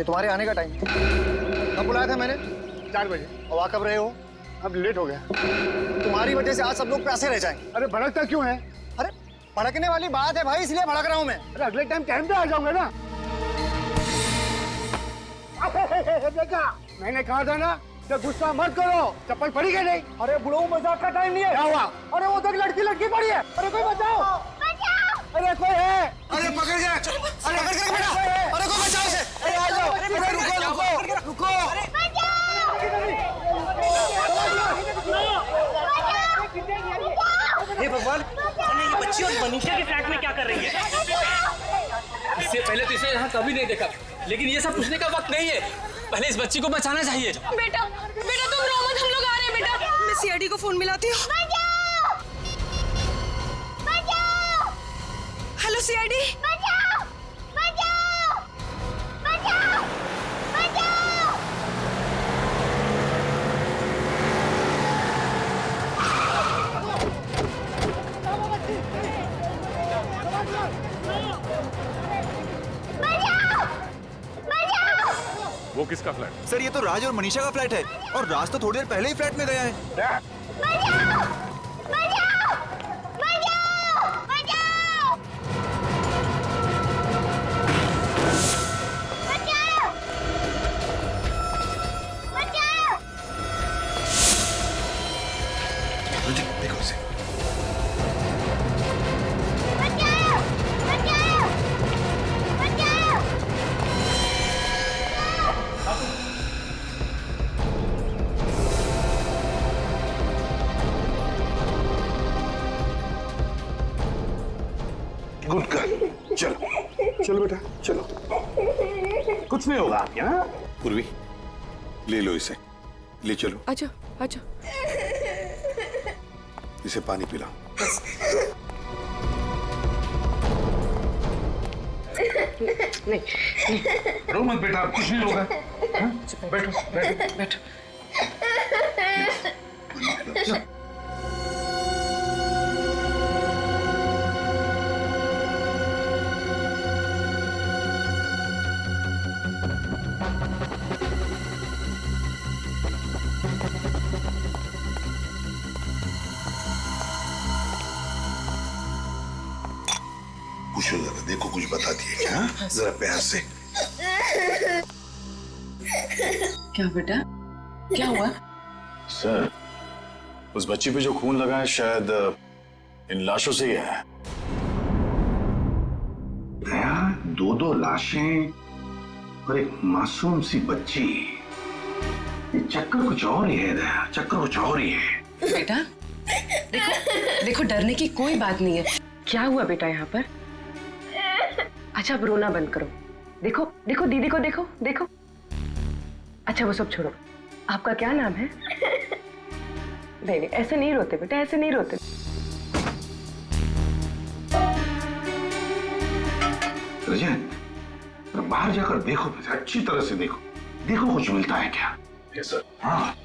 ये तुम्हारे आने का टाइम। कब बुलाया था मैंने? 4 बजे। और आ कब रहे हो? अब लेट हो गया। तुम्हारी वजह से आज सब लोग प्यासे रह जाएंगे। अरे भड़कता क्यों है? अरे भड़कने वाली बात है भाई, इसलिए भड़क रहा हूँ मैं। अरे अगले टाइम पे आ जाऊंगा ना। देखा, मैंने कहा था ना कि गुस्सा मत करो। चप्पल पड़ी क्या नहीं? अरे बुढ़ऊ, मजाक का टाइम नहीं है। क्या हुआ? अरे वो तक लड़की पड़ी है। अरे कोई बचाओ। अरे कोई है? अरे पकड़ गया। अरे पकड़ के बेटा। अरे कोई बचाओ इसे। अरे आ जाओ। अरे रुको। हे भगवान, ये बच्ची और मनीषा के फ्लैट में क्या कर रही है? इससे पहले तो इसे यहाँ कभी नहीं देखा, लेकिन ये सब पूछने का वक्त नहीं है। पहले इस बच्ची को बचाना चाहिए। बेटा तुम रो मत, हम लोग आ रहे हैं बेटा। मैं सीआईडी को फोन मिलाती हूँ। Hello CID. वो किसका फ्लैट? सर ये तो राज और मनीषा का फ्लैट है, और राज तो थोड़ी देर पहले ही फ्लैट में गया है। देखो इसे। गुड गर्ल, चलो चलो बेटा चलो, कुछ नहीं होगा आपके। हाँ पूर्वी, ले लो इसे, ले चलो। अच्छा इसे पानी पिलाओ। रो मत बेटा, कुछ नहीं होगा। बैठो। पूछो जरा, देखो कुछ बता दिए क्या? जरा प्यार से। क्या बेटा, क्या हुआ? सर, उस बच्ची पे जो खून लगा है शायद इन लाशों से ही है। दया, 2 लाशें और एक मासूम सी बच्ची, ये चक्कर कुछ और ही है दया, चक्कर कुछ और ही है। बेटा देखो डरने की कोई बात नहीं है। क्या हुआ बेटा यहाँ पर? अच्छा अब रोना बंद करो। देखो दीदी को देखो। अच्छा वो सब छोड़ो, आपका क्या नाम है? नहीं ऐसे नहीं रोते बेटा, ऐसे नहीं रोते। रजन, बाहर जाकर देखो, अच्छी तरह से देखो कुछ मिलता है क्या? Yes sir. हाँ,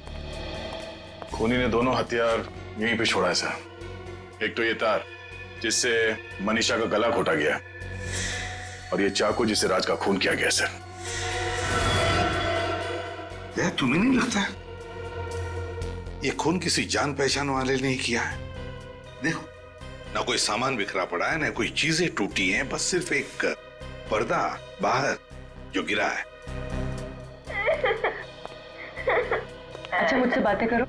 खूनी ने दोनों हथियार यहीं पे छोड़ा है सर। एक तो ये तार जिससे मनीषा का गला घोटा गया, और ये चाकू जिससे राज का खून किया गया सर। दया, तुम्हें नहीं लगता ये खून किसी जान पहचान वाले ने किया है? देखो, ना कोई सामान बिखरा पड़ा है, ना कोई चीजें टूटी हैं, बस सिर्फ एक पर्दा बाहर जो गिरा है। अच्छा मुझसे बातें करो।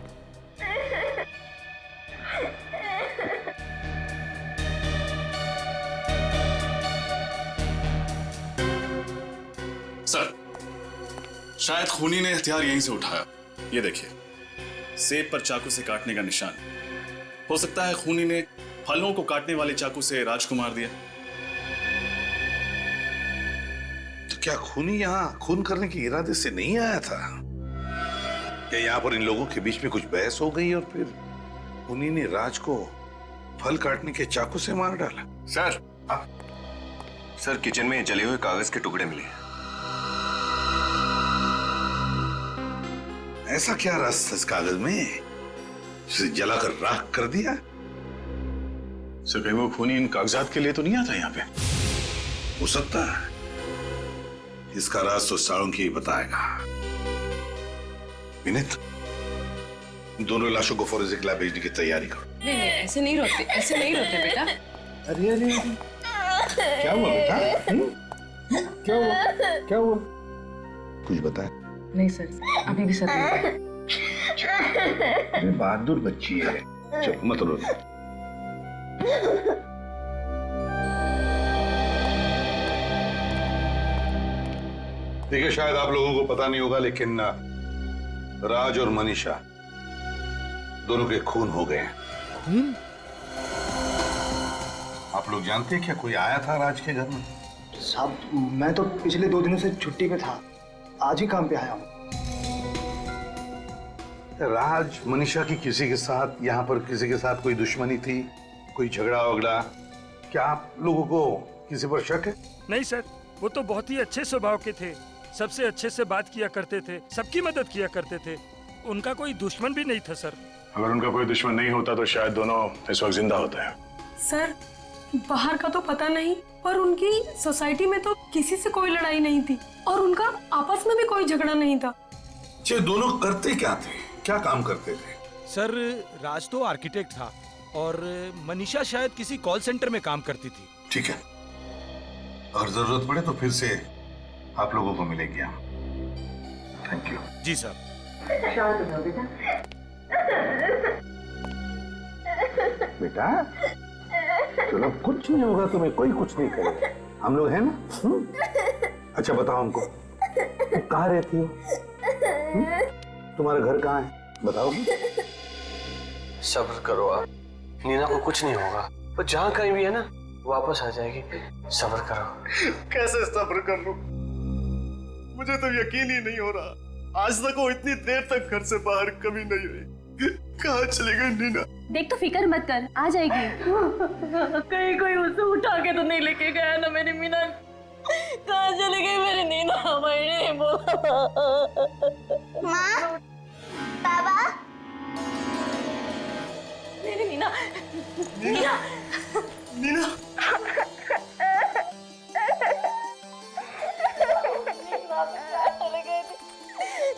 सर, शायद खूनी ने हथियार यहीं से उठाया। ये देखिए, सेब पर चाकू से काटने का निशान। हो सकता है खूनी ने फलों को काटने वाले चाकू से राज को मार दिया। तो क्या खूनी यहाँ खून करने के इरादे से नहीं आया था? क्या यहाँ पर इन लोगों के बीच में कुछ बहस हो गई और फिर खूनी ने राज को फल काटने के चाकू से मार डाला? सर किचन में जले हुए कागज के टुकड़े मिले। ऐसा क्या रस था इस कागज में, उसे जलाकर राख कर दिया? सर, कहीं वो खूनी इन कागजात के लिए तो नहीं आता यहाँ पे? हो सकता है, इसका राज तो साळुंकी ही बताएगा। विनीत, दोनों लाशों को फोरेंसिक लैब भेजने की तैयारी करो। नहीं नहीं, ऐसे नहीं रोते, ऐसे नहीं रोते बेटा। अरे अरे क्या हुआ बेटा? क्या हुआ? क्या हुआ? कुछ बताए? नहीं सर, अभी भी सर नहीं। अरे बहादुर बच्ची है, चल मत रो। देखिए, शायद आप लोगों को पता नहीं होगा, लेकिन राज और मनीषा दोनों के खून हो गए हैं। खून? आप लोग जानते हैं क्या कोई आया था राज के घर में? साहब, मैं तो पिछले 2 दिनों से छुट्टी पे था, आज ही काम पे आया हूँ। राज मनीषा की किसी के साथ, यहाँ पर किसी के साथ कोई दुश्मनी थी, कोई झगड़ा वगड़ा? क्या आप लोगों को किसी पर शक है? नहीं सर, वो तो बहुत ही अच्छे स्वभाव के थे, सबसे अच्छे से बात किया करते थे, सबकी मदद किया करते थे। उनका कोई दुश्मन भी नहीं था सर। अगर उनका कोई दुश्मन नहीं होता तो शायद दोनों इस वक्त जिंदा होते हैं। सर, बाहर का तो पता नहीं, पर उनकी सोसाइटी में तो किसी से कोई लड़ाई नहीं थी और उनका आपस में भी कोई झगड़ा नहीं था। ये दोनों करते क्या थे, क्या काम करते थे? सर, राज तो आर्किटेक्ट था और मनीषा शायद किसी कॉल सेंटर में काम करती थी। ठीक है, अगर जरूरत पड़े तो फिर से आप लोगों को मिलेगी हम। Thank you. जी सर। बेटा चलो, कुछ नहीं होगा तुम्हें, कोई कुछ नहीं करेगा, हम लोग हैं ना। अच्छा बताओ हमको, तुम कहाँ रहती हो? तुम्हारा घर कहाँ है, बताओ। सब्र करो आप, नीना को कुछ नहीं होगा, वो जहाँ कहीं भी है ना वापस आ जाएगी, सब्र करो। कैसे सब्र कर लूं? मुझे तो यकीन ही नहीं हो रहा, आज तक वो इतनी देर तक घर से बाहर कभी नहीं रही। कहाँ चली गई नीना? देख तो फिक्र मत कर, आ जाएगी। कहीं कोई उसे उठा के तो नहीं लेके गया ना मेरी मीना? कहाँ चली गई मेरी नीना? मैंने बोला। माँ, बाबा, मेरी नीना, नीना, नीना,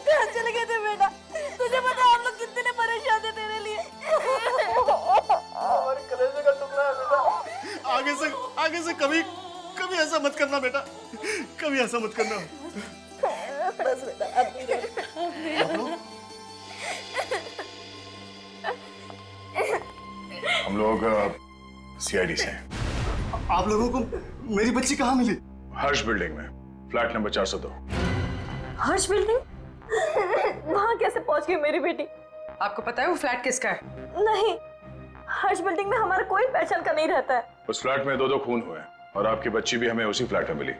कहाँ चले गए थे बेटा? तुझे पता हम लोग कितने परेशान थे तेरे लिए। हमारे कलेजे का टुकड़ा है बेटा। आगे से कभी ऐसा मत करना बेटा, कभी ऐसा मत करना। बस बेटा, अब नहीं रो। हम लोग सीआईडी से हैं। आप लोगों को मेरी बच्ची कहाँ मिली? हर्ष बिल्डिंग में, फ्लैट नंबर 402। हर्ष बिल्डिंग? वहाँ कैसे पहुँच गई मेरी बेटी? आपको पता है वो फ्लैट किसका है? नहीं, हर्ष बिल्डिंग में हमारा कोई पहचान का नहीं रहता है। उस फ्लैट में 2 खून हुए और आपकी बच्ची भी हमें उसी फ्लैट में मिली।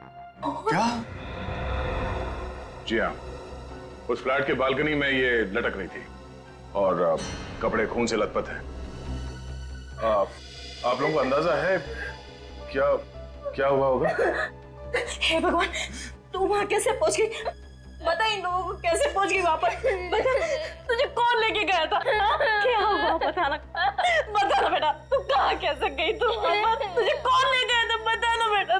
क्या? जी हाँ, उस फ्लैट के बालकनी में ये लटक रही थी और कपड़े खून से लथपथ हैं। आप लोगों को अंदाजा है क्या हुआ होगा? हे भगवान, तू वहाँ कैसे पहुँच गई? बता इन लोगों को कैसे पहुँच गई वहाँ पर? बता, तुझे कौन लेके गया था? क्या हुआ बताना, बता ना बेटा, तू कहाँ कैसे गई तू वहाँ पर? तुझे कौन ले गया था, बता ना बेटा।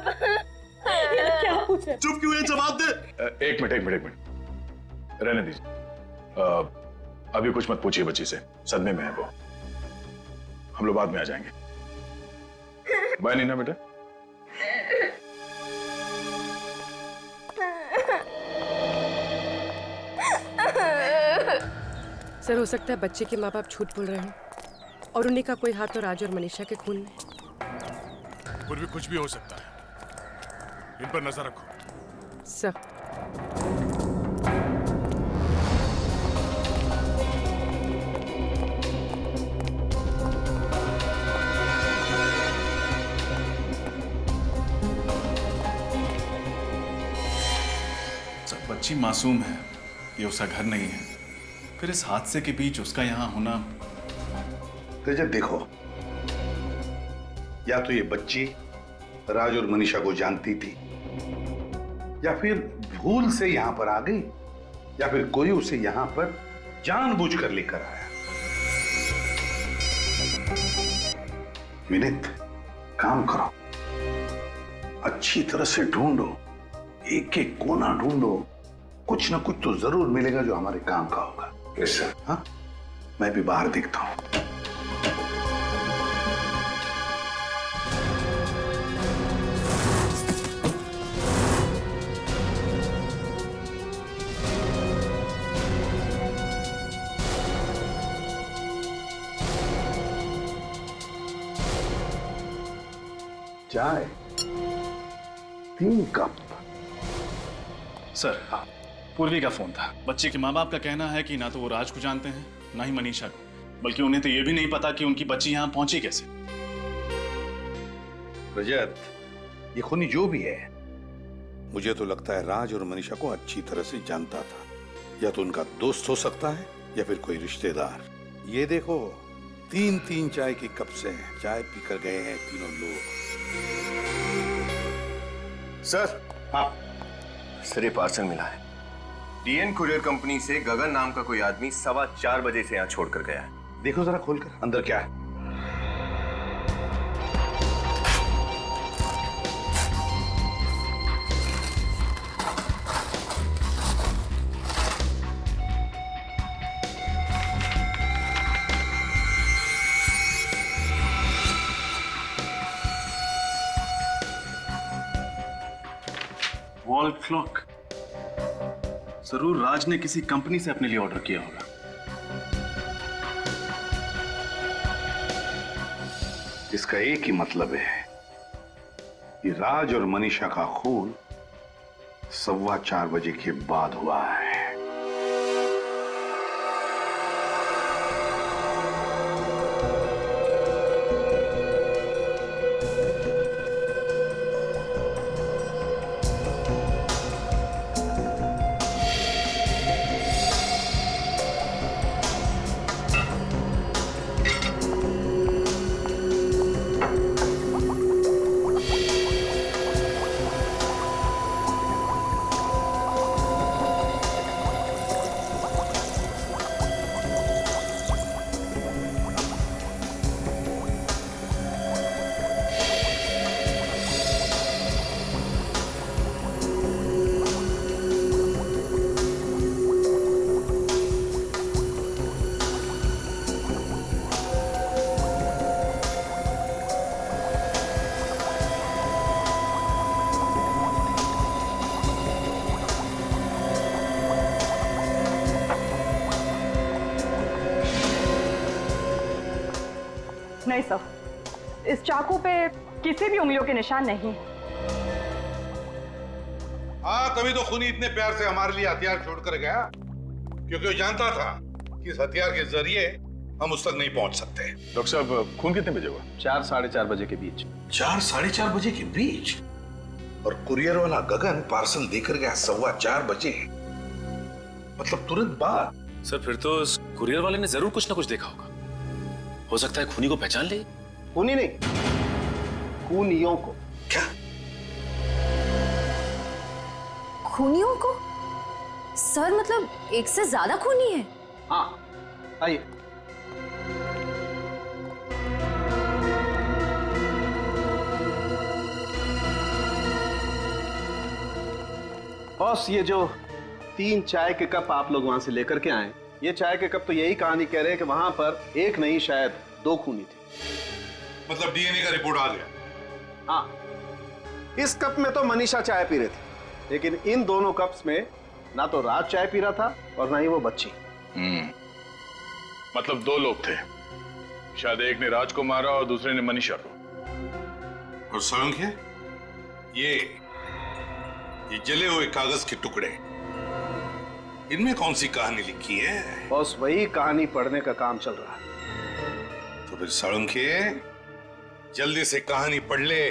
ये क्या पूछ रहे? चुप क्यों है, जवाब दे। एक मिनट रहने दीजिए। अभी कुछ मत पूछिए बच्ची से, सदमे में है वो, हम लोग बाद में आ जाएंगे। बाय नीना बेटा। सर, हो सकता है बच्चे के माँ बाप झूठ बोल रहे हैं और उन्हीं का कोई हाथ तो राज और मनीषा के खून में। फिर भी कुछ भी हो सकता है, इन पर नजर रखो। सर, बच्ची मासूम है, ये उसका घर नहीं है, फिर इस हादसे के बीच उसका यहाँ होना। रजत देखो, या तो ये बच्ची राज और मनीषा को जानती थी, या फिर भूल से यहां पर आ गई, या फिर कोई उसे यहां पर जानबूझकर लेकर आया। विनीत, काम करो, अच्छी तरह से ढूंढो, एक एक कोना ढूंढो, कुछ ना कुछ तो जरूर मिलेगा जो हमारे काम का होगा। कैसे? हाँ, मैं भी बाहर देखता हूं। चाय 3 कप। सर, हाँ, पूर्वी का फोन था। बच्चे के माँ बाप का कहना है कि ना तो वो राज को जानते हैं, ना ही मनीषा को, बल्कि उन्हें तो ये भी नहीं पता कि उनकी बच्ची यहाँ पहुंची कैसे। रजत, ये खूनी जो भी है, मुझे तो लगता है राज और मनीषा को अच्छी तरह से जानता था। या तो उनका दोस्त हो सकता है या फिर कोई रिश्तेदार। ये देखो, 3-3 चाय के कप से चाय पीकर गए हैं तीनों लोग। सर, हाँ सर, ये पार्सल मिला है। डीएन कुरियर कंपनी से गगन नाम का कोई आदमी 4:15 बजे से यहाँ छोड़कर गया है। देखो जरा खोलकर, अंदर क्या है। Wall clock. जरूर राज ने किसी कंपनी से अपने लिए ऑर्डर किया होगा। इसका एक ही मतलब है कि राज और मनीषा का खून 4:15 बजे के बाद हुआ है। नहीं सर, इस चाकू पे किसी भी उंगलियों के निशान नहीं। हाँ, तभी तो खूनी इतने प्यार से हमारे लिए हथियार छोड़कर गया, क्योंकि वो जानता था कि इस हथियार के जरिए हम उस तक नहीं पहुंच सकते। डॉक्टर साहब, खून कितने बजे हुआ? 4-4:30 बजे के बीच। 4-4:30 बजे के बीच? और कुरियर वाला गगन पार्सल देकर गया 4:15 बजे, मतलब तुरंत बाद। सर, फिर तो उस कुरियर वाले ने जरूर कुछ ना कुछ देखा होगा। हो सकता है खूनी को पहचान ले। खूनी नहीं, खूनियों को। क्या? खूनियों को? सर, मतलब एक से ज्यादा खूनी है? हाँ, आइए। बॉस, ये जो 3 चाय के कप आप लोग वहां से लेकर के आए, ये चाय के कप तो यही कहानी कह रहे हैं कि वहां पर एक नहीं शायद 2 खूनी थे। मतलब डीएनए का रिपोर्ट आ गया? हाँ, इस कप में तो मनीषा चाय पी रहे थे, लेकिन इन दोनों कप्स में ना तो राज चाय पी रहा था और ना ही वो बच्ची। मतलब 2 लोग थे, शायद एक ने राज को मारा और दूसरे ने मनीषा को। और सांख्य, ये जले हुए कागज के टुकड़े, इनमें कौन सी कहानी लिखी है? बॉस, वही कहानी पढ़ने का काम चल रहा है। तो फिर साळुंखे, जल्दी से कहानी पढ़ ले,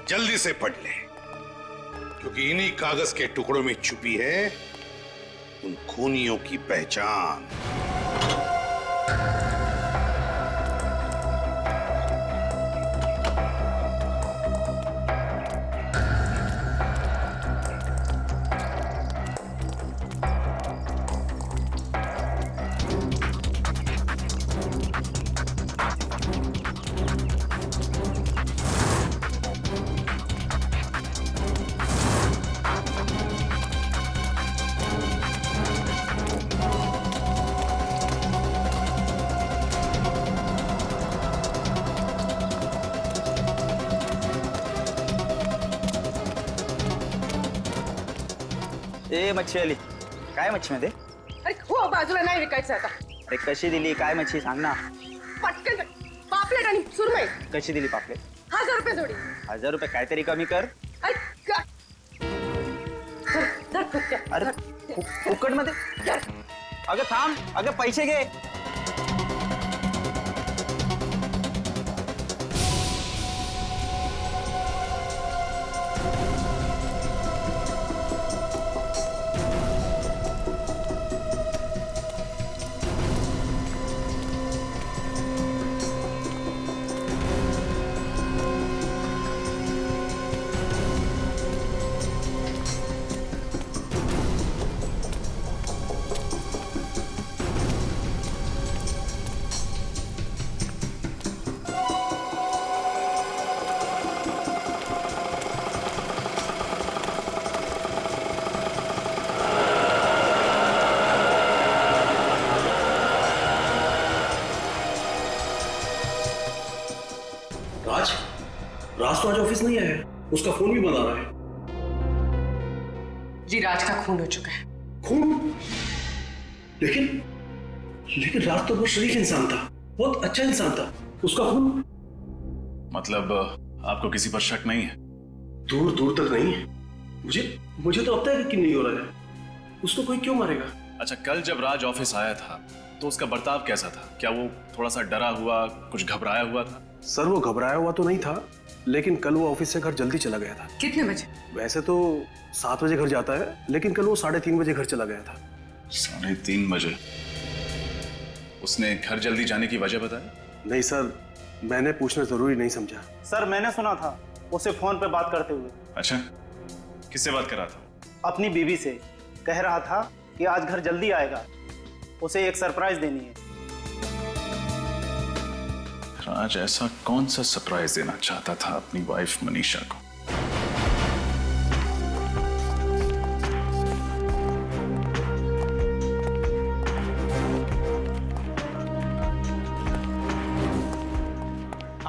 जल्दी से पढ़ ले, क्योंकि इन्हीं कागज के टुकड़ों में छुपी है उन खूनियों की पहचान। ए मच्छी आली काय मच्छी मध्ये? अरे हो बाजूला नाही विकायचं आता. अरे कशी दिली काय मच्छी सांग ना. पटकन पापलेट आणि सुरमई कशी दिली पापलेट? 1000 रुपये जोडी. 1000 रुपये काहीतरी कमी कर. अरे धर फुटक्या. अरे फुकट मध्ये. अगं थांब, अगं पैसे घे. राज तो आज ऑफिस नहीं आया है, उसका फोन भी बंद आ रहा है। जी राज का खून हो चुका है। खून? लेकिन राज तो बहुत शरीफ इंसान था, बहुत अच्छा इंसान था, उसका खून? मतलब आपको किसी पर शक नहीं है? दूर दूर तक नहीं है। मुझे तो अब तक यकीन नहीं हो रहा है, उसको कोई क्यों मारेगा? अच्छा, कल जब राज ऑफिस आया था तो उसका बर्ताव कैसा था? क्या वो थोड़ा सा डरा हुआ, कुछ घबराया हुआ था? सर वो घबराया हुआ तो नहीं था, लेकिन कल वो ऑफिस से घर जल्दी चला गया था। कितने बजे? वैसे तो 7 बजे घर जाता है, लेकिन कल वो 3:30 बजे घर चला गया था। 3:30 बजे? उसने घर जल्दी जाने की वजह बताई? नहीं सर, मैंने पूछना जरूरी नहीं समझा। सर मैंने सुना था उसे फोन पे बात करते हुए। अच्छा, किससे बात कर रहा था? अपनी बीवी से। कह रहा था कि आज घर जल्दी आएगा, उसे एक सरप्राइज देनी है। राज ऐसा कौन सा सरप्राइज देना चाहता था अपनी वाइफ मनीषा को?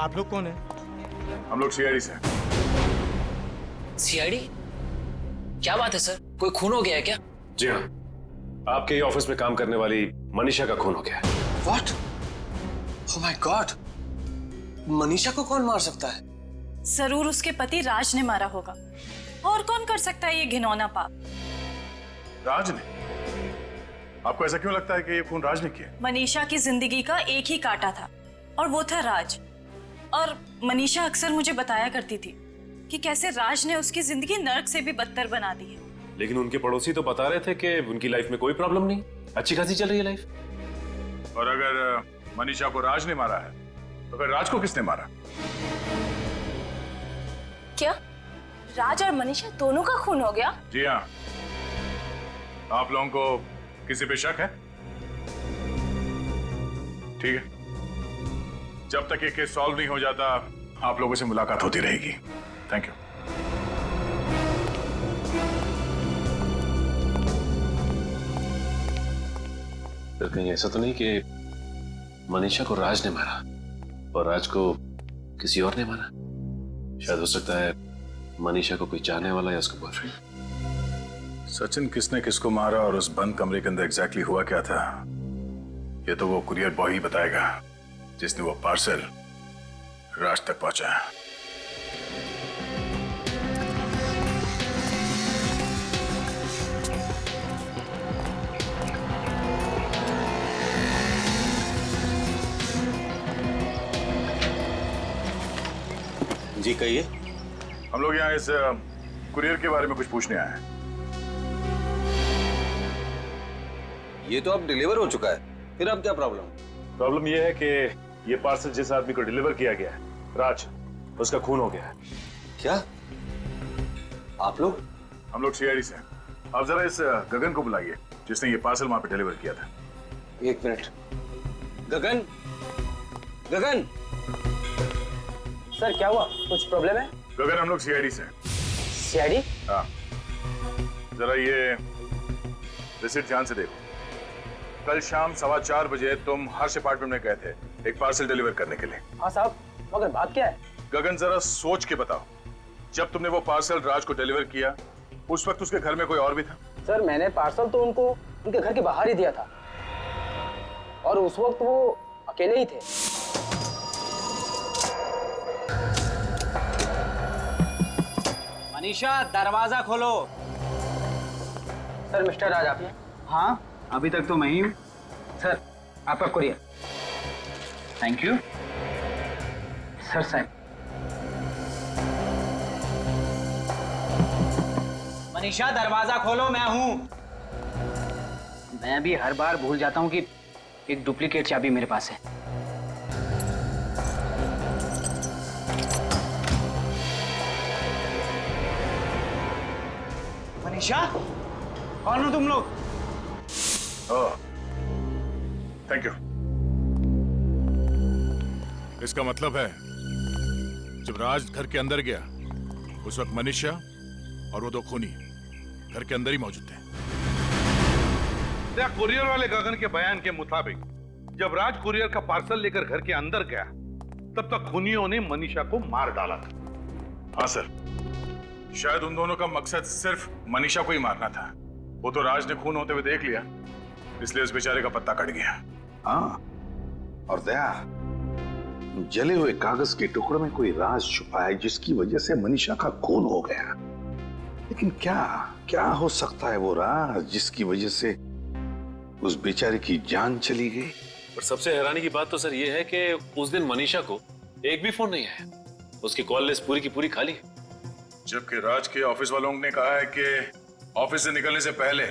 आप लोग कौन है? हम लोग सीआईडी से। सीआईडी? क्या बात है सर, कोई खून हो गया है क्या? जी हाँ, आपके ही ऑफिस में काम करने वाली मनीषा का खून हो गया है। What? Oh my God! Manisha को कौन मार सकता है? जरूर उसके पति राज ने मारा होगा। और कौन कर सकता है ये घिनौना पाप? राज ने? आपको ऐसा क्यों लगता है कि ये खून राज ने किया? मनीषा की जिंदगी का एक ही कांटा था और वो था राज। और मनीषा अक्सर मुझे बताया करती थी कि कैसे राज ने उसकी जिंदगी नर्क से भी बदतर बना दी है। लेकिन उनके पड़ोसी तो बता रहे थे कि उनकी लाइफ में कोई प्रॉब्लम नहीं, अच्छी खासी चल रही है लाइफ। और अगर मनीषा को राज ने मारा है तो फिर राज को किसने मारा? क्या राज और मनीषा दोनों का खून हो गया? जी हाँ। आप लोगों को किसी पे शक है? ठीक है, जब तक ये केस सॉल्व नहीं हो जाता आप लोगों से मुलाकात होती रहेगी। Thank you. फिर कहीं ऐसा तो नहीं कि मनीषा को राज ने मारा और राज को किसी और ने मारा? शायद हो सकता है मनीषा को कोई चाहने वाला या उसका बॉयफ्रेंड। सचिन, किसने किसको मारा और उस बंद कमरे के अंदर एग्जैक्टली हुआ क्या था, ये तो वो कुरियर बॉय ही बताएगा जिसने वो पार्सल राज तक पहुंचाया। जी कहिए। हम लोग यहाँ इस कुरियर के बारे में कुछ पूछने आए हैं। ये तो अब डिलीवर हो चुका है, फिर अब क्या प्रॉब्लम? प्रॉब्लम ये है कि ये पार्सल जिस आदमी को डिलीवर किया गया है, राज, उसका खून हो गया है। क्या? आप लोग? हम लोग सीआईडी से। आप जरा इस गगन को बुलाइए जिसने ये पार्सल वहां पे डिलीवर किया था। 1 मिनट। गगन, गगन। सर क्या हुआ, कुछ प्रॉब्लम है? गगन, हम लोग सीआईडी से। सीआईडी? हाँ, जरा ये रिसीट ध्यान से देखो। कल शाम 4:15 बजे तुम हर्ष अपार्टमेंट में गए थे एक पार्सल डिलीवर करने के लिए। हाँ साहब, मगर बात क्या है? गगन, जरा सोच के बताओ, जब तुमने वो पार्सल राज को डिलीवर किया उस वक्त उसके घर में कोई और भी था? सर मैंने पार्सल तो उनको उनके घर के बाहर ही दिया था और उस वक्त वो अकेले ही थे। मनीषा दरवाजा खोलो। सर मिस्टर राज आप? हाँ अभी तक तो मैं ही हूँ। सर आपका कुरियर। Thank you sir. साहब मनीषा दरवाजा खोलो, मैं हूं। मैं भी हर बार भूल जाता हूं कि एक डुप्लीकेट चाबी मेरे पास है। मनीषा कौन हो तुम लोग? Thank you. इसका मतलब है जब राज घर के अंदर गया उस वक्त मनीषा और वो दो खूनी घर के अंदर ही मौजूद थे। कुरियर वाले गगन के बयान के मुताबिक जब राज कुरियर का पार्सल लेकर घर के अंदर गया तब तक खूनियों ने मनीषा को मार डाला था। हाँ सर, शायद उन दोनों का मकसद सिर्फ मनीषा को ही मारना था। वो तो राज ने खून होते हुए देख लिया, इसलिए उस बेचारे का पत्ता कट गया। हाँ, और दया, जले हुए कागज के टुकड़े में कोई राज छुपा है जिसकी वजह से मनीषा का खून हो गया। लेकिन क्या क्या हो सकता है वो राज जिसकी वजह से उस बेचारे की जान चली गई? और सबसे हैरानी की बात तो सर ये है कि उस दिन मनीषा को एक भी फोन नहीं आया। उसकी कॉल लिस्ट पूरी की पूरी खाली है। जबकि राज के ऑफिस वालों ने कहा है कि ऑफिस से निकलने से पहले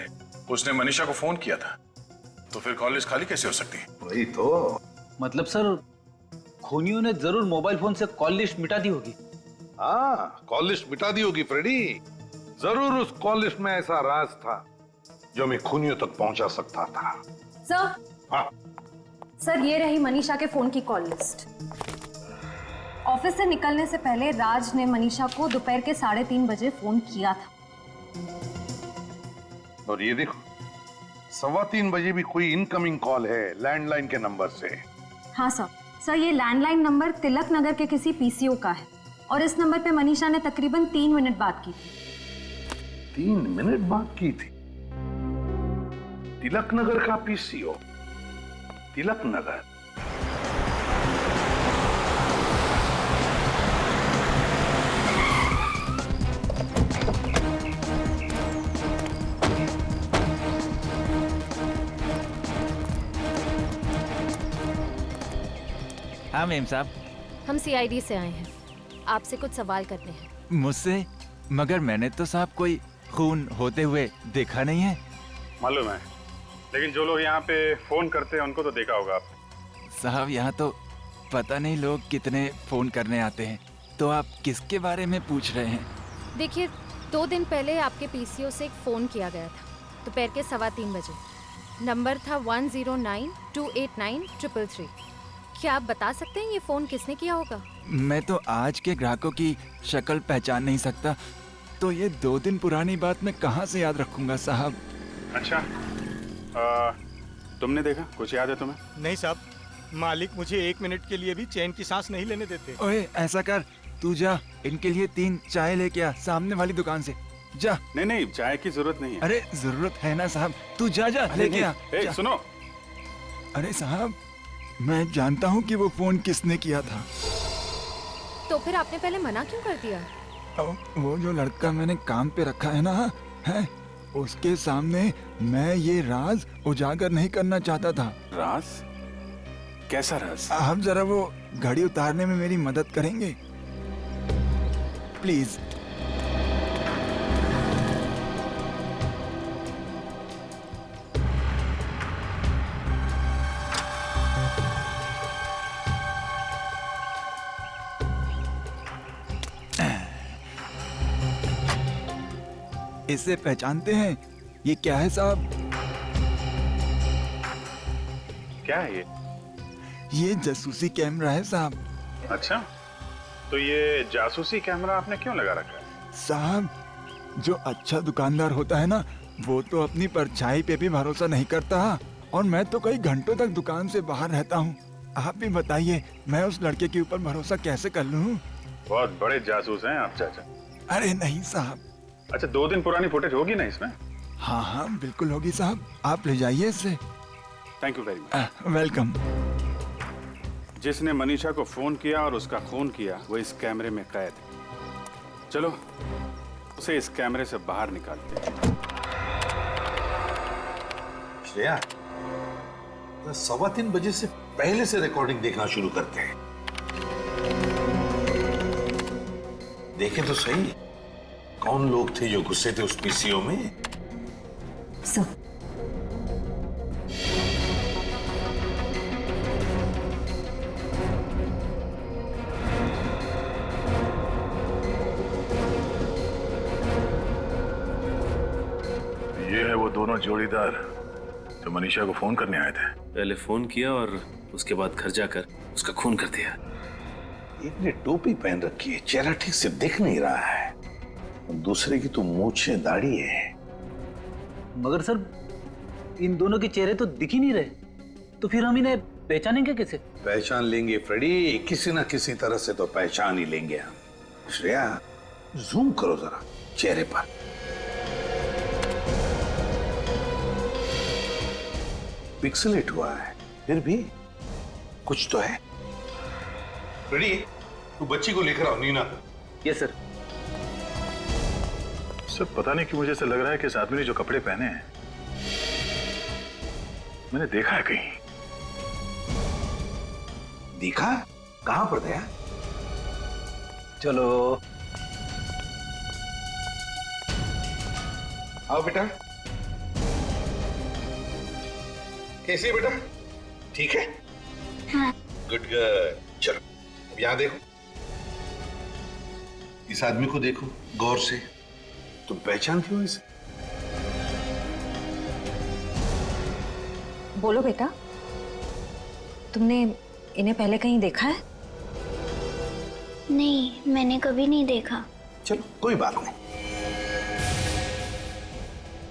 उसने मनीषा को फोन किया था, तो फिर कॉल लिस्ट खाली कैसे हो सकती है? वही तो मतलब सर खूनियों ने जरूर मोबाइल फोन से कॉल लिस्ट मिटा दी होगी। हाँ, कॉल लिस्ट मिटा दी होगी फ्रेडी। जरूर उस कॉल लिस्ट में ऐसा राज था जो मैं खूनियों तक पहुंचा सकता था। सर, हाँ सर ये रही मनीषा के फोन की कॉल लिस्ट। ऑफिस से निकलने से पहले राज ने मनीषा को दोपहर के 3:30 बजे फोन किया था। और ये देखो 3:15 बजे भी कोई इनकमिंग कॉल है लैंडलाइन के नंबर से। हाँ सर ये लैंडलाइन नंबर तिलक नगर के किसी पीसीओ का है और इस नंबर पे मनीषा ने तकरीबन 3 मिनट बात की थी। 3 मिनट बात की थी? तिलक नगर का पीसीओ? तिलक नगर? हाँ मेम साहब, हम सीआईडी से आए हैं, आपसे कुछ सवाल करते हैं। मुझसे? मगर मैंने तो साहब कोई खून होते हुए देखा नहीं है। मालूम है, लेकिन जो लोग यहाँ पे फोन करते हैं उनको तो देखा होगा आपने। साहब यहाँ तो पता नहीं लोग कितने फोन करने आते हैं, तो आप किसके बारे में पूछ रहे हैं? देखिए 2 दिन पहले आपके पीसीओ से एक फोन किया गया था दोपहर के 3:15 बजे। नंबर था 10928933। क्या आप बता सकते हैं ये फोन किसने किया होगा? मैं तो आज के ग्राहकों की शक्ल पहचान नहीं सकता, तो ये 2 दिन पुरानी बात मैं कहाँ से याद रखूंगा साहब। अच्छा, तुमने देखा? कुछ याद है तुम्हें? नहीं साहब, मालिक मुझे 1 मिनट के लिए भी चैन की सांस नहीं लेने देते। ओए ऐसा कर, तू जा इनके लिए 3 चाय लेके आ सामने वाली दुकान से। जा। नहीं, चाय की जरूरत नहीं है। अरे जरूरत है ना साहब, तू जा लेके आ। सुनो। अरे साहब, मैं जानता हूँ कि वो फोन किसने किया था। तो फिर आपने पहले मना क्यों कर दिया? वो जो लड़का मैंने काम पे रखा है ना, है उसके सामने मैं ये राज उजागर नहीं करना चाहता था। राज? कैसा राज? आप जरा वो घड़ी उतारने में मेरी मदद करेंगे प्लीज? इसे पहचानते हैं? ये क्या है साहब? क्या है ये? ये जासूसी कैमरा है साहब। अच्छा, तो ये जासूसी कैमरा आपने क्यों लगा रखा है? साहब, जो अच्छा दुकानदार होता है ना, वो तो अपनी परछाई पे भी भरोसा नहीं करता, और मैं तो कई घंटों तक दुकान से बाहर रहता हूँ। आप भी बताइए, मैं उस लड़के के ऊपर भरोसा कैसे कर लूँ? बहुत बड़े जासूस हैं आप चाचा। अरे नहीं साहब। अच्छा, 2 दिन पुरानी फुटेज होगी ना इसमें? हाँ हाँ बिल्कुल होगी साहब, आप ले जाइए इसे। Thank you very much. Welcome. जिसने मनीषा को फोन किया और उसका खून किया वो इस कैमरे में कैद है। चलो उसे इस कैमरे से बाहर निकालते हैं। श्रेया, 3:15 बजे से पहले से रिकॉर्डिंग देखना शुरू करते हैं। देखें तो सही, कौन लोग थे जो गुस्से थे उस पीसीओ में? सब। ये है वो दोनों जोड़ीदार जो मनीषा को फोन करने आए थे। पहले फोन किया और उसके बाद घर जाकर उसका खून कर दिया। एक ने टोपी पहन रखी है, चेहरा ठीक से दिख नहीं रहा है, दूसरे की तो मूंछें दाढ़ी है। मगर सर इन दोनों के चेहरे तो दिख ही नहीं रहे, तो फिर हम इन्हें पहचानेंगे कैसे? पहचान लेंगे फ्रेडी, किसी ना किसी तरह से तो पहचान ही लेंगे हम। श्रेया, जूम करो जरा चेहरे पर। पिक्सलेट हुआ है, फिर भी कुछ तो है। फ्रेडी, तू बच्ची को लेकर आओ, नीना को। Yes sir. सब पता नहीं क्यों मुझे ऐसा लग रहा है कि इस आदमी ने जो कपड़े पहने हैं मैंने देखा है कहीं। देखा? कहां पर गया? चलो आओ बेटा। कैसी है बेटा? ठीक है? हाँ। Good good. चलो अब यहां देखो, इस आदमी को देखो गौर से। तुम पहचानती हो इसे? बोलो बेटा, तुमने इन्हें पहले कहीं देखा है? नहीं, मैंने कभी नहीं देखा। चलो कोई बात नहीं।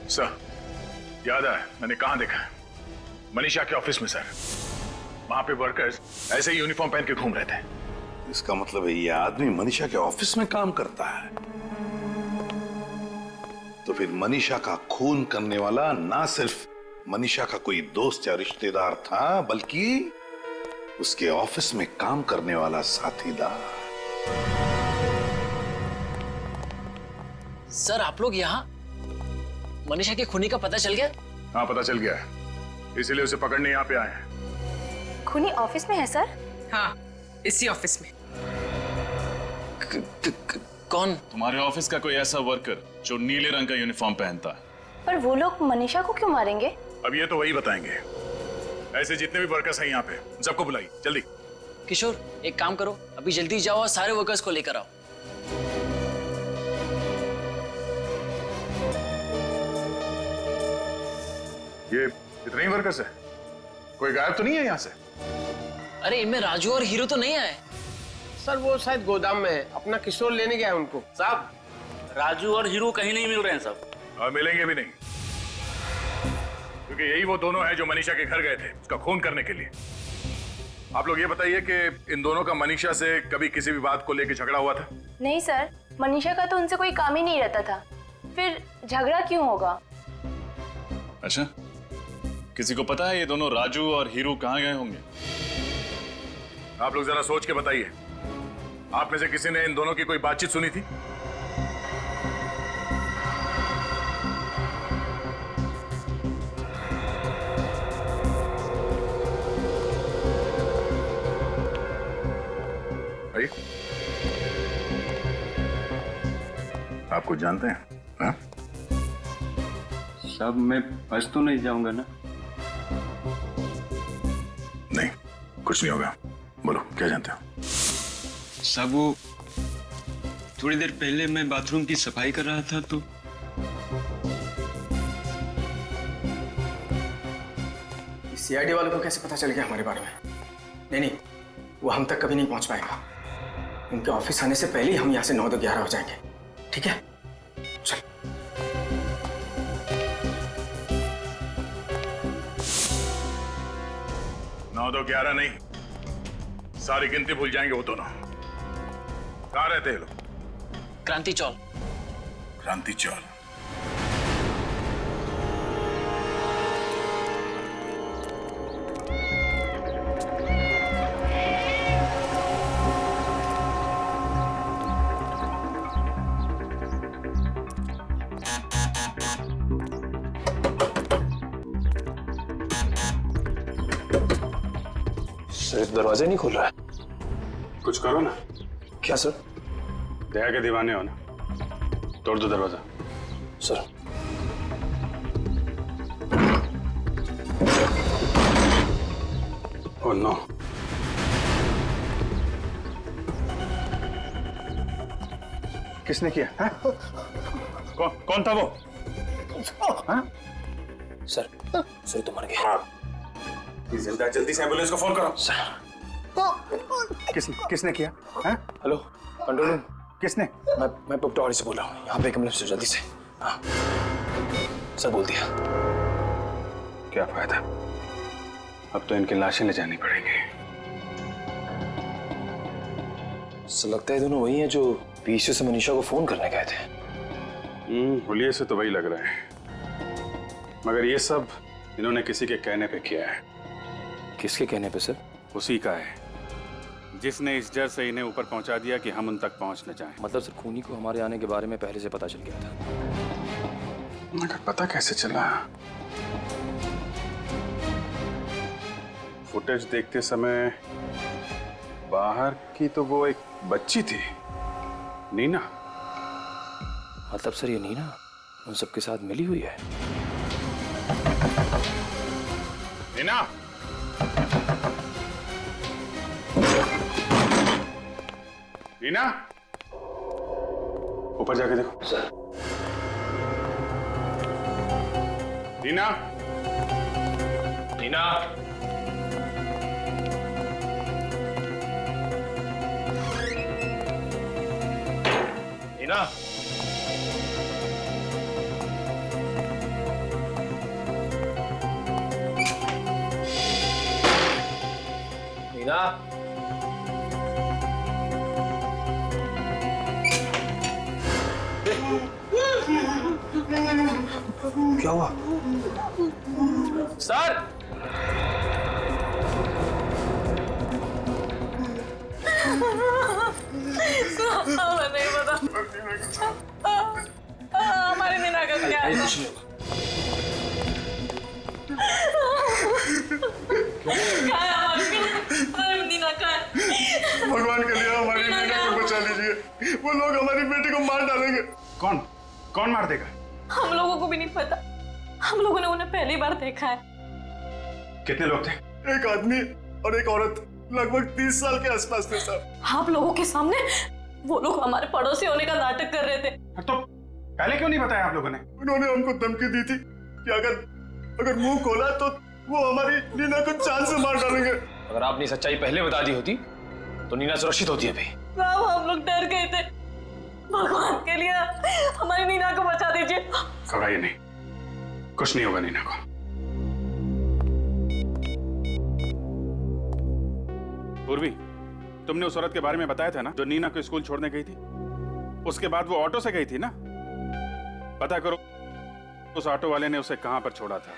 सर, याद है मैंने कहां देखा है? मनीषा के ऑफिस में सर। वहां पे वर्कर्स ऐसे ही यूनिफॉर्म पहन के घूम रहे थे। इसका मतलब है ये आदमी मनीषा के ऑफिस में काम करता है। तो फिर मनीषा का खून करने वाला ना सिर्फ मनीषा का कोई दोस्त या रिश्तेदार था, बल्कि उसके ऑफिस में काम करने वाला साथीदार। सर आप लोग यहाँ? मनीषा के खूनी का पता चल गया? हाँ पता चल गया है, इसीलिए उसे पकड़ने यहाँ पे आए हैं। खूनी ऑफिस में है सर? हाँ, इसी ऑफिस में। कौन? तुम्हारे ऑफिस का कोई ऐसा वर्कर जो नीले रंग का यूनिफॉर्म पहनता है। पर वो लोग मनीषा को क्यों मारेंगे? अब ये तो वही बताएंगे। ऐसे जितने भी वर्कर्स हैं यहाँ पे सबको बुलाइए जल्दी। किशोर एक काम करो, अभी जल्दी जाओ और सारे वर्कर्स को लेकर आओ। ये इतने ही वर्कर्स है? कोई गायब तो नहीं है यहाँ से? अरे इनमें राजू और हीरो तो नहीं आए? सर वो शायद गोदाम में है, अपना किशोर लेने गया है उनको। साहब, राजू और हीरो कहीं नहीं मिल रहे हैं साहब। और मिलेंगे भी नहीं, क्योंकि यही वो दोनों हैं जो मनीषा के घर गए थे उसका खून करने के लिए। आप लोग ये बताइए कि इन दोनों का मनीषा से कभी किसी भी बात को लेकर झगड़ा हुआ था? नहीं सर, मनीषा का तो उनसे कोई काम ही नहीं रहता था, फिर झगड़ा क्यों होगा? अच्छा, किसी को पता है ये दोनों राजू और हीरू कहाँ गए होंगे? आप लोग जरा सोच के बताइए, आप में से किसी ने इन दोनों की कोई बातचीत सुनी थी? भाई, आप कुछ जानते हैं? हाँ? साहब मैं फंस तो नहीं जाऊंगा ना? नहीं, कुछ नहीं होगा। बोलो क्या जानते हो? साहब वो थोड़ी देर पहले मैं बाथरूम की सफाई कर रहा था तो सीआईडी वालों को कैसे पता चल गया हमारे बारे में? नहीं, वो हम तक कभी नहीं पहुंच पाएगा। उनके ऑफिस आने से पहले ही हम यहाँ से 9-11 हो जाएंगे। ठीक है, चल। 9-11 नहीं, सारी गिनती भूल जाएंगे वो दोनों। कहाँ रहते हैं लोग? क्रांति चौल। क्रांति चौल। सर दरवाजा नहीं खुल रहा है। कुछ करो ना। क्या सर? दया के दीवाने हो ना, तोड़ दो दरवाजा। Sir oh no. किसने किया है? कौन था वो? सर तो मर गया। जिंदा, जल्दी से एम्बुलेंस को फोन करो। सर किसने किया है? Hello control room. किसने? मैं पटवारी से बोल रहा हूँ, यहाँ पे एक एम्बुलेंस जल्दी से। हाँ सर बोल दिया। क्या फायदा, अब तो इनकी लाशें ले जानी पड़ेंगी। सर लगता है दोनों वही हैं जो पीछे से मनीषा को फोन करने गए थे। हुलिये से तो वही लग रहा है, मगर ये सब इन्होंने किसी के कहने पे किया है। किसके कहने पे सर? उसी का है जिसने इस डर से इन्हें ऊपर पहुंचा दिया कि हम उन तक पहुंच न जाएं। मतलब सर खूनी को हमारे आने के बारे में पहले से पता चल गया था। मगर पता कैसे चला? फुटेज देखते समय बाहर की तो वो एक बच्ची थी, नीना। मतलब सर ये नीना उन सबके साथ मिली हुई है? नीना, नीना, ऊपर जाके देखो। सर। नीना, नीना, नीना, नीना, क्या हुआ? सर हमें नहीं पता। हमारी नीना का क्या है? कुछ नहीं होगा। हमारी नीना का है। भगवान के लिए हमारी नीना को बचा लीजिए, वो लोग हमारी बेटी को मार डालेंगे। कौन मार देगा? हम लोगों को भी नहीं पता, हम लोगों ने उन्हें पहली बार देखा है। कितने लोग थे? एक आदमी और एक औरत, लगभग 30 साल के आसपास थे साहब। आप लोगों के सामने वो लोग हमारे पड़ोसी होने का नाटक कर रहे थे। तो पहले क्यों नहीं बताया आप लोगों ने? उन्होंने हमको धमकी दी थी कि अगर मुंह खोला तो वो हमारी नीना को जान से मार डालेंगे। अगर आपने सच्चाई पहले बता दी होती तो नीना सुरक्षित होती अभी। साहब हम लोग डर गए थे, भगवान के लिए हमारी नीना को बचा दीजिए। घबराइए नहीं, कुछ नहीं होगा नीना को। पूर्वी, तुमने उस औरत के बारे में बताया था ना जो नीना को स्कूल छोड़ने गई थी? उसके बाद वो ऑटो से गई थी ना? पता करो उस ऑटो वाले ने उसे कहां पर छोड़ा था।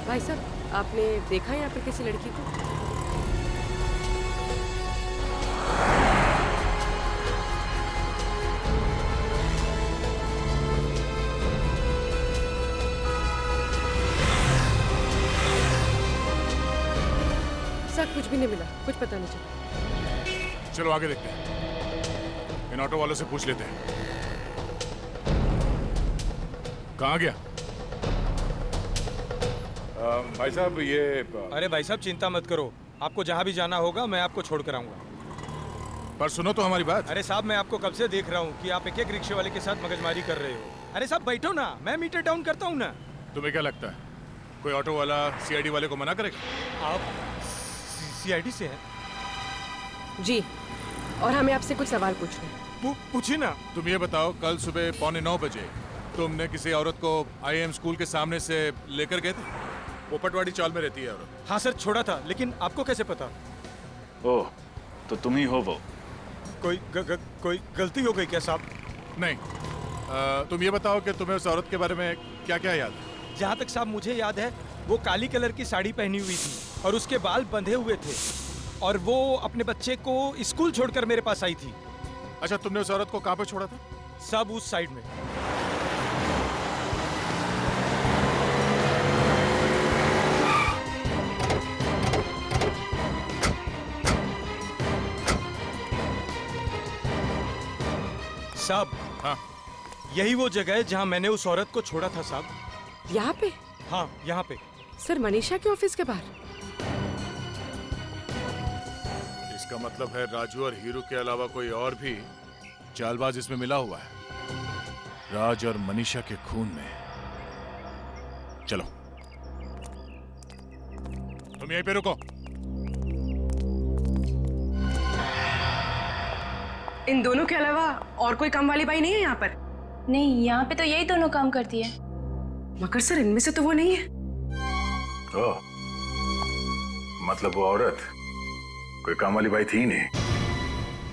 भाई साहब, आपने देखा यहाँ पे किसी लड़की को? सर कुछ भी नहीं मिला, कुछ पता नहीं चला। चलो आगे देखते हैं, इन ऑटो वालों से पूछ लेते हैं। कहाँ गया? भाई साहब ये अरे भाई साहब चिंता मत करो, आपको जहाँ भी जाना होगा मैं आपको छोड़ कर आऊंगा। पर सुनो तो हमारी बात। अरे साहब मैं आपको कब से देख रहा हूँ कि आप एक एक रिक्शे वाले के साथ मगजमारी कर रहे हो। अरे साहब बैठो ना, मैं मीटर डाउन करता हूँ ना। तुम्हें क्या लगता है कोई ऑटो वाला सीआईडी वाले को मना करेगा? आप सीआईडी से हैं? जी, और हमें आपसे कुछ सवाल पूछने हैं। पूछिए ना। तुम ये बताओ, कल सुबह 8:45 बजे तुमने किसी औरत को IIM स्कूल के सामने से लेकर गए थे? वो पटवाड़ी चाल में रहती है औरत। हाँ सर छोड़ा था, लेकिन आपको कैसे पता? ओह, तो तुम ही हो वो। कोई गलती हो गई क्या साहब? नहीं, तुम ये बताओ कि तुम्हें उस औरत के बारे में क्या क्या याद है? जहाँ तक साहब मुझे याद है वो काली कलर की साड़ी पहनी हुई थी और उसके बाल बंधे हुए थे और वो अपने बच्चे को स्कूल छोड़कर मेरे पास आई थी। अच्छा, तुमने उस औरत को कहाँ पे छोड़ा था? सब उस साइड में। साहब, हाँ, यही वो जगह है जहाँ मैंने उस औरत को छोड़ा था साहब। यहाँ पे? हाँ, यहाँ पे। सर, मनीषा के ऑफिस के बाहर। इसका मतलब है राजू और हीरू के अलावा कोई और भी चालबाज इसमें मिला हुआ है, राज और मनीषा के खून में। चलो तुम यहीं पे रुको। इन दोनों के अलावा और कोई काम वाली बाई नहीं है यहाँ पर? नहीं, यहाँ पे तो यही दोनों काम करती है। मगर सर, इनमें से तो वो नहीं है। ओह, मतलब वो औरत कोई काम वाली बाई थी ही नहीं,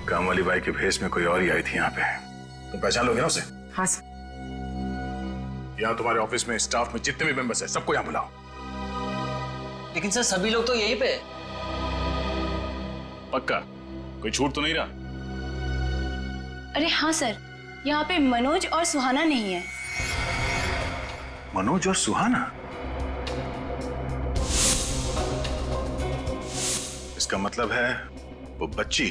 काम वाली बाई के भेष में कोई और ही आई थी यहाँ पे। तुम पहचान लोगे ना उसे? हाँ सर। यहाँ तुम्हारे ऑफिस में स्टाफ में जितने भी मेंबर्स हैं सबको यहाँ बुलाओ। लेकिन सर सभी लोग तो यहीं पे। पक्का कोई छूट तो नहीं रहा? अरे हाँ सर, यहाँ पे मनोज और सुहाना नहीं है। मनोज और सुहाना? इसका मतलब है वो बच्ची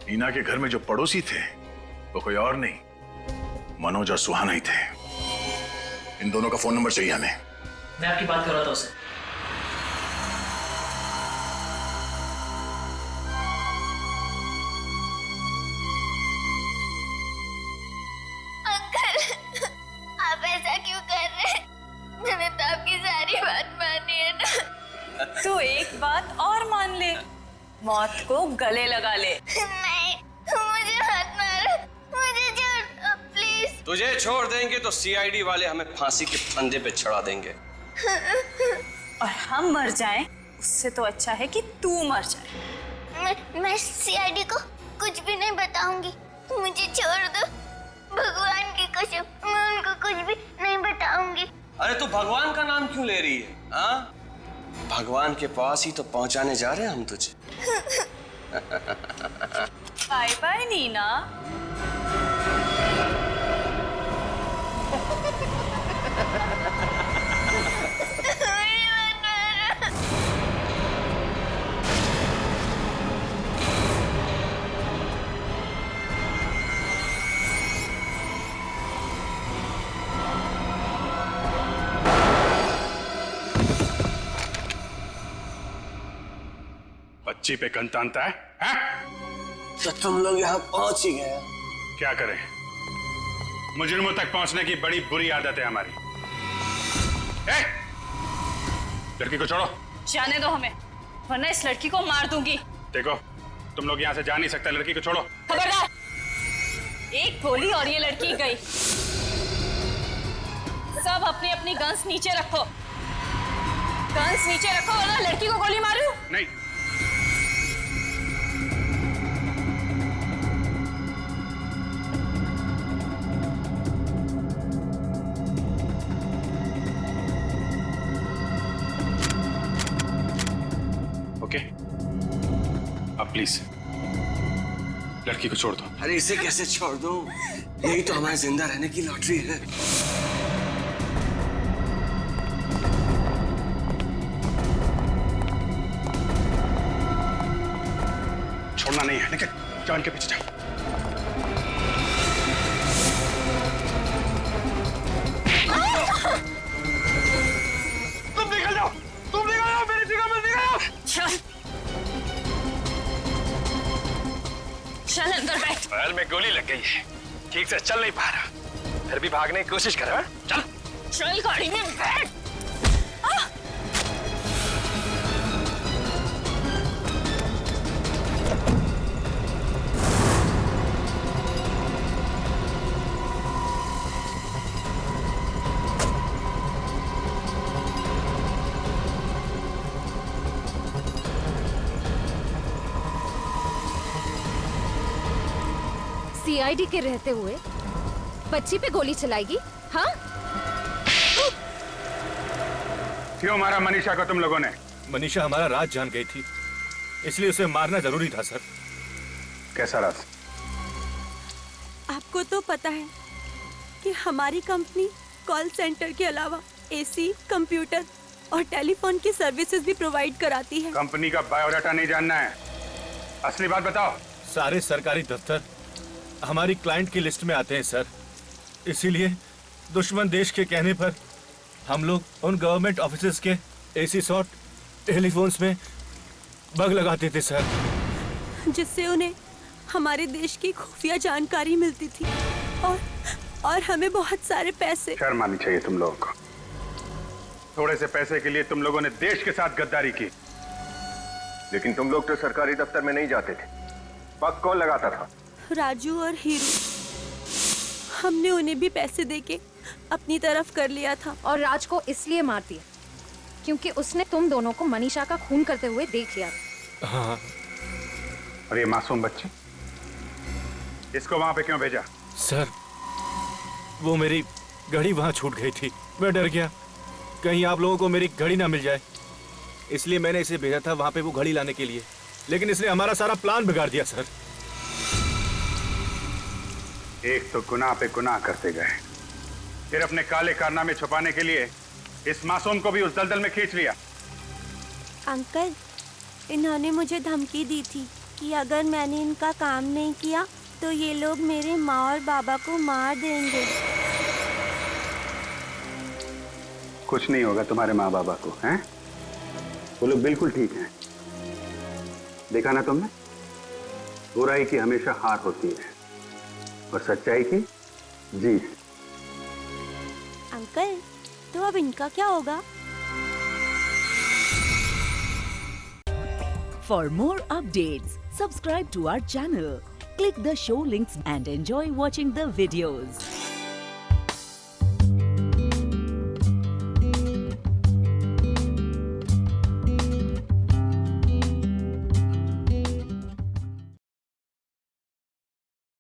नीना के घर में जो पड़ोसी थे वो कोई और नहीं, मनोज और सुहाना ही थे। इन दोनों का फोन नंबर चाहिए हमें। मैं आपकी बात कर रहा था उससे। अंकल, आप ऐसा क्यों कर रहे हैं? मैंने तो आपकी सारी बात मानी है ना। तो एक बात और मान ले, मौत को गले लगा ले। नहीं, मुझे मत मारो, मुझे छोड़ दो प्लीज। तुझे छोड़ देंगे तो सीआईडी वाले हमें फांसी के फंदे पे चढ़ा देंगे। और हम मर जाएं, उससे तो अच्छा है कि तू मर जाए। मैं सीआईडी को कुछ भी नहीं बताऊंगी, मुझे छोड़ दो। भगवान की कसम, मैं उनको कुछ भी नहीं बताऊंगी। अरे तू भगवान का नाम क्यों ले रही है? हाँ, भगवान के पास ही तो पहुंचाने जा रहे हैं हम तुझे। Bye bye Neena. बच्ची पे कन तानता है, हाँ? तो तुम लोग यहाँ पहुंच ही गए। क्या करें, मुजरिमों तक पहुंचने की बड़ी बुरी आदत है हमारी। लड़की को छोड़ो। जाने दो हमें, वरना इस लड़की को मार दूंगी। देखो, तुम लोग यहाँ से जा नहीं सकते, लड़की को छोड़ो। खबरदार, एक गोली और ये लड़की गई। सब अपनी अपनी गन्स नीचे रखो, गन्स नीचे रखो, वरना लड़की को गोली मारू। नहीं। ओके, अब प्लीज लड़की को छोड़ दो। अरे इसे कैसे छोड़ दूं? यही तो हमारे जिंदा रहने की लॉटरी है। छोड़ना नहीं है, लेकिन जान के पीछे जाओ। तुम निकल जाओ, तुम निकल जाओ, मेरी जगह में निकल जाओ। चल अंदर बैठ। पैर में गोली लग गई है, ठीक से चल नहीं पा रहा, फिर भी भागने की कोशिश कर रहा है। चल चल गाड़ी में बैठ। सीआईडी के रहते हुए बच्ची पे गोली चलाएगी? हाँ? क्यों मारा मनीषा को तुम लोगों ने? मनीषा हमारा राज जान गई थी, इसलिए उसे मारना जरूरी था सर। कैसा राज? आपको तो पता है कि हमारी कंपनी कॉल सेंटर के अलावा एसी, कंप्यूटर और टेलीफोन की सर्विसेज भी प्रोवाइड कराती है। कंपनी का बायोडाटा नहीं जानना है, असली बात बताओ। सारे सरकारी दफ्तर हमारी क्लाइंट की लिस्ट में आते हैं सर। इसीलिए दुश्मन देश के कहने पर हम लोग उन गवर्नमेंट ऑफिसेज के एसी शॉट टेलीफोन्स में बग लगाते थे सर, जिससे उन्हें हमारे देश की खुफिया जानकारी मिलती थी और हमें बहुत सारे पैसे। शर्म आनी चाहिए तुम लोगों को। थोड़े से पैसे के लिए तुम लोगों ने देश के साथ गद्दारी की। लेकिन तुम लोग तो सरकारी दफ्तर में नहीं जाते थे, पग कौन लगाता था? राजू और हीरू। हमने उन्हें भी पैसे देके अपनी तरफ कर लिया था। और राज को इसलिए मार दिया क्योंकि उसने तुम दोनों को मनीषा का खून करते हुए देख लिया। हाँ। और ये मासूम बच्ची, इसको वहां पे क्यों भेजा? सर वो मेरी घड़ी वहां छूट गई थी, मैं डर गया कहीं आप लोगों को मेरी घड़ी ना मिल जाए, इसलिए मैंने इसे भेजा था वहां पे वो घड़ी लाने के लिए। लेकिन इसने हमारा सारा प्लान बिगाड़ दिया सर। एक तो गुनाह पे गुनाह करते गए, फिर अपने काले कारनामे छुपाने के लिए इस मासूम को भी उस दलदल में खींच लिया। अंकल, इन्होंने मुझे धमकी दी थी कि अगर मैंने इनका काम नहीं किया तो ये लोग मेरे माँ और बाबा को मार देंगे। कुछ नहीं होगा तुम्हारे माँ बाबा को, हैं? वो लोग बिल्कुल ठीक हैं। देखा ना तुमने, बुराई की हमेशा हार होती है और सच्चाई की जीत। अंकल, तो अब इनका क्या होगा? For more updates, subscribe to our channel, click the show links and enjoy watching the videos.